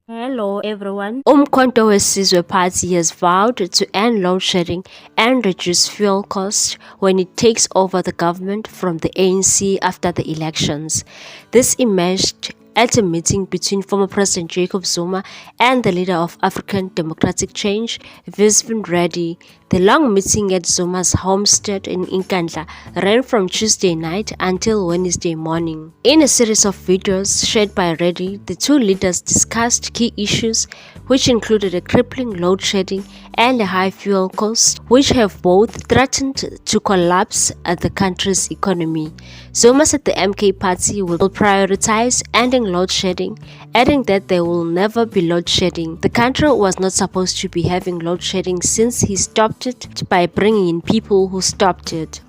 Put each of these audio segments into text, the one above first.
Hello everyone. Umkhonto weSizwe Party has vowed to end load shedding and reduce fuel costs when it takes over the government from the ANC after the elections. This emerged at a meeting between former President Jacob Zuma and the leader of African Democratic Change, Visvin Reddy. The long meeting at Zuma's homestead in Nkandla ran from Tuesday night until Wednesday morning. In a series of videos shared by Reddy, the two leaders discussed key issues which included a crippling load shedding and a high fuel cost, which have both threatened to collapse the country's economy. Zuma said the MK party will prioritize ending load shedding, adding that there will never be load shedding. The country was not supposed to be having load shedding since he stopped it by bringing in people who stopped it.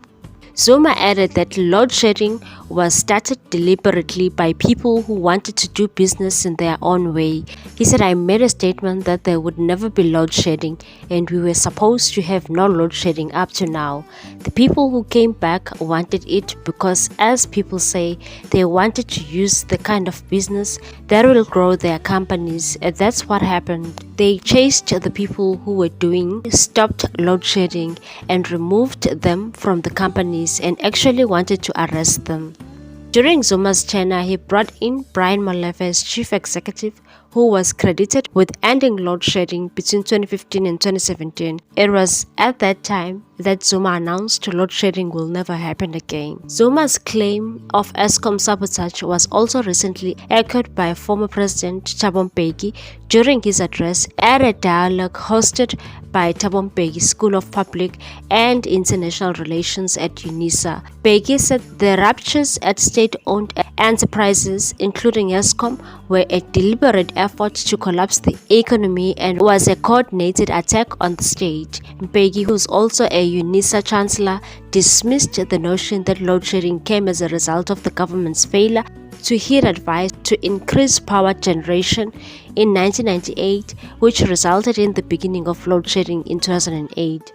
Zuma added that load shedding was started deliberately by people who wanted to do business in their own way. He said, "I made a statement that there would never be load shedding and we were supposed to have no load shedding up to now. The people who came back wanted it because, as people say, they wanted to use the kind of business that will grow their companies, and that's what happened. They chased the people who were stopped load shedding and removed them from the companies and actually wanted to arrest them." During Zuma's tenure, he brought in Brian Molefe as chief executive, who was credited with ending load shedding between 2015 and 2017. It was at that time that Zuma announced load shedding will never happen again. Zuma's claim of Eskom sabotage was also recently echoed by former President Thabo Mbeki during his address at a dialogue hosted by Thabo Mbeki School of Public and International Relations at UNISA. Mbeki said the ruptures at state-owned enterprises, including Eskom, were a deliberate effort to collapse the economy and was a coordinated attack on the state. Mbeki, who's also a UNISA chancellor, dismissed the notion that load shedding came as a result of the government's failure to heed advice to increase power generation in 1998, which resulted in the beginning of load shedding in 2008.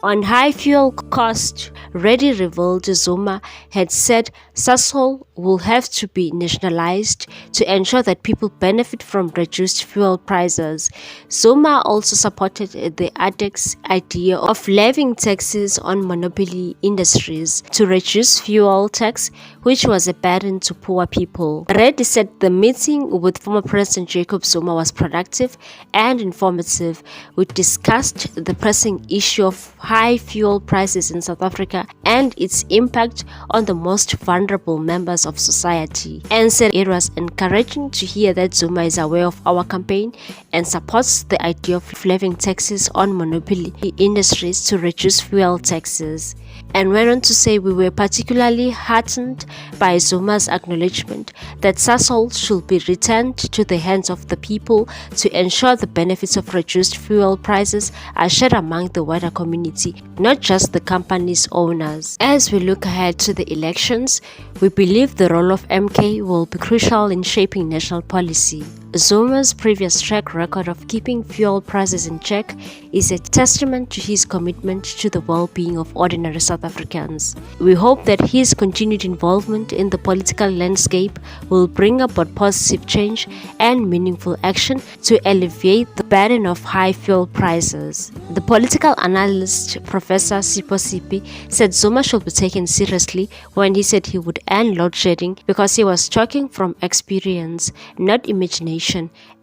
On high fuel cost, Reddy revealed Zuma had said Sasol will have to be nationalized to ensure that people benefit from reduced fuel prices. Zuma also supported the ADEX idea of levying taxes on monopoly industries to reduce fuel tax, which was a burden to poor people. Reddy said the meeting with former President Jacob Zuma was productive and informative. We discussed the pressing issue of high fuel prices in South Africa and its impact on the most vulnerable members of society, and said it was encouraging to hear that Zuma is aware of our campaign and supports the idea of levying taxes on monopoly industries to reduce fuel taxes. And went on to say, "We were particularly heartened by Zuma's acknowledgement that Sasol should be returned to the hands of the people to ensure the benefits of reduced fuel prices are shared among the wider community, not just the company's owners." As we look ahead to the elections, we believe the role of MK will be crucial in shaping national policy. Zuma's previous track record of keeping fuel prices in check is a testament to his commitment to the well-being of ordinary South Africans. We hope that his continued involvement in the political landscape will bring about positive change and meaningful action to alleviate the burden of high fuel prices. The political analyst Professor Sipho Sipi said Zuma should be taken seriously when he said he would end load shedding because he was talking from experience, not imagination,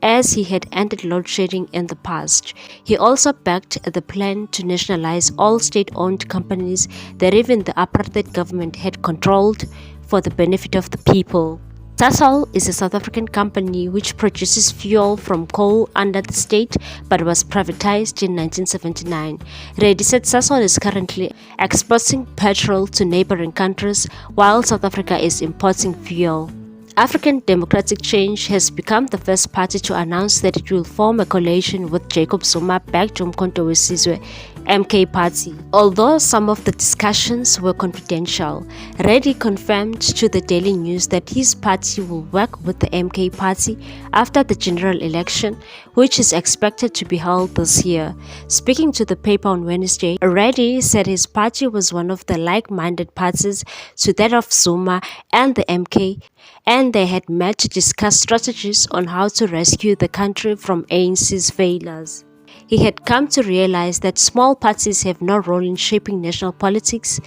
as he had ended load shedding in the past. He also backed the plan to nationalize all state-owned companies that even the apartheid government had controlled for the benefit of the people. Sasol is a South African company which produces fuel from coal under the state but was privatized in 1979. Reddy said Sasol is currently exporting petrol to neighboring countries while South Africa is importing fuel. African Democratic Change has become the first party to announce that it will form a coalition with Jacob Zuma-backed Umkhonto weSizwe MK party. Although some of the discussions were confidential, Reddy confirmed to the Daily News that his party will work with the MK party after the general election, which is expected to be held this year. Speaking to the paper on Wednesday, Reddy said his party was one of the like-minded parties to that of Zuma and the MK, and they had met to discuss strategies on how to rescue the country from ANC's failures. He had come to realize that small parties have no role in shaping national politics.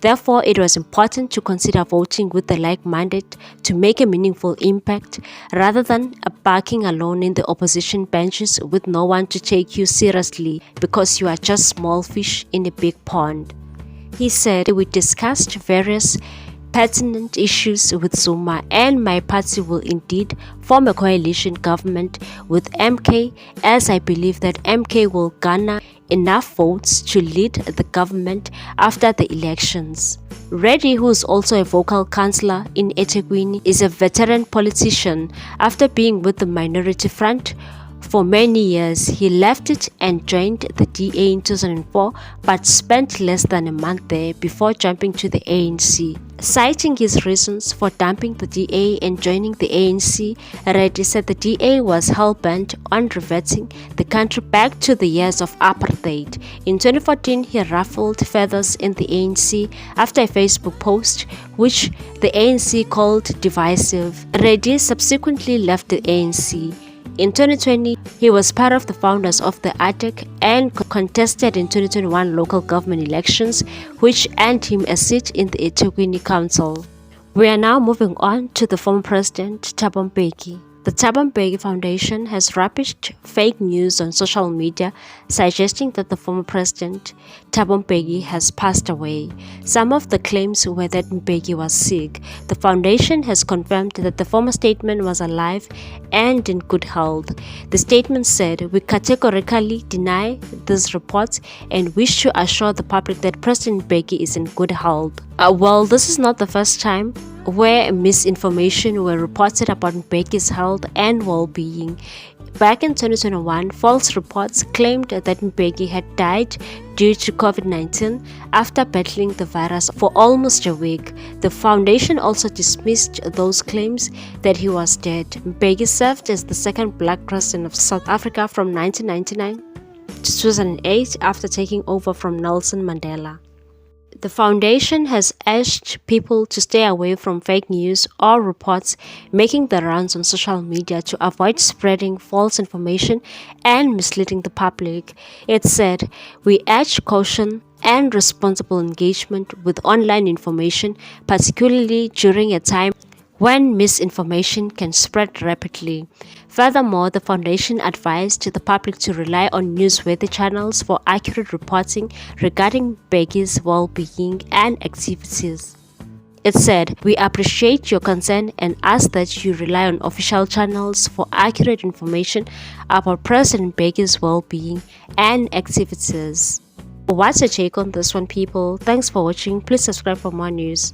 Therefore, it was important to consider voting with the like-minded to make a meaningful impact, rather than barking alone in the opposition benches with no one to take you seriously because you are just small fish in a big pond. He said, "We discussed various pertinent issues with Zuma, and my party will indeed form a coalition government with MK, as I believe that MK will garner enough votes to lead the government after the elections." Reddy, who is also a vocal councillor in eThekwini, is a veteran politician. After being with the Minority Front for many years, he left it and joined the DA in 2004, but spent less than a month there before jumping to the ANC. Citing his reasons for dumping the DA and joining the ANC, Reddy said the DA was hell-bent on reverting the country back to the years of apartheid. In 2014, he ruffled feathers in the ANC after a Facebook post, which the ANC called divisive. Reddy subsequently left the ANC. In 2020, he was part of the founders of the ATEC and contested in 2021 local government elections, which earned him a seat in the eThekwini Council. We are now moving on to the former president, Thabo Mbeki. The Thabo Mbeki Foundation has rampaged fake news on social media suggesting that the former president, Thabo Mbeki, has passed away. Some of the claims were that Mbeki was sick. The foundation has confirmed that the former statesman was alive and in good health. The statement said, "We categorically deny these reports and wish to assure the public that President Mbeki is in good health." Well, this is not the first time where misinformation were reported about Mbeki's health and well-being. Back in 2021, false reports claimed that Mbeki had died due to COVID-19 after battling the virus for almost a week. The foundation also dismissed those claims that he was dead. Mbeki served as the second black president of South Africa from 1999 to 2008 after taking over from Nelson Mandela. The foundation has urged people to stay away from fake news or reports making the rounds on social media to avoid spreading false information and misleading the public. It said, "We urge caution and responsible engagement with online information, particularly during a time when misinformation can spread rapidly." Furthermore, the foundation advised the public to rely on newsworthy channels for accurate reporting regarding Mbeki's well-being and activities. It said, "We appreciate your concern and ask that you rely on official channels for accurate information about President Mbeki's well-being and activities." What's your take on this one, people? Thanks for watching. Please subscribe for more news.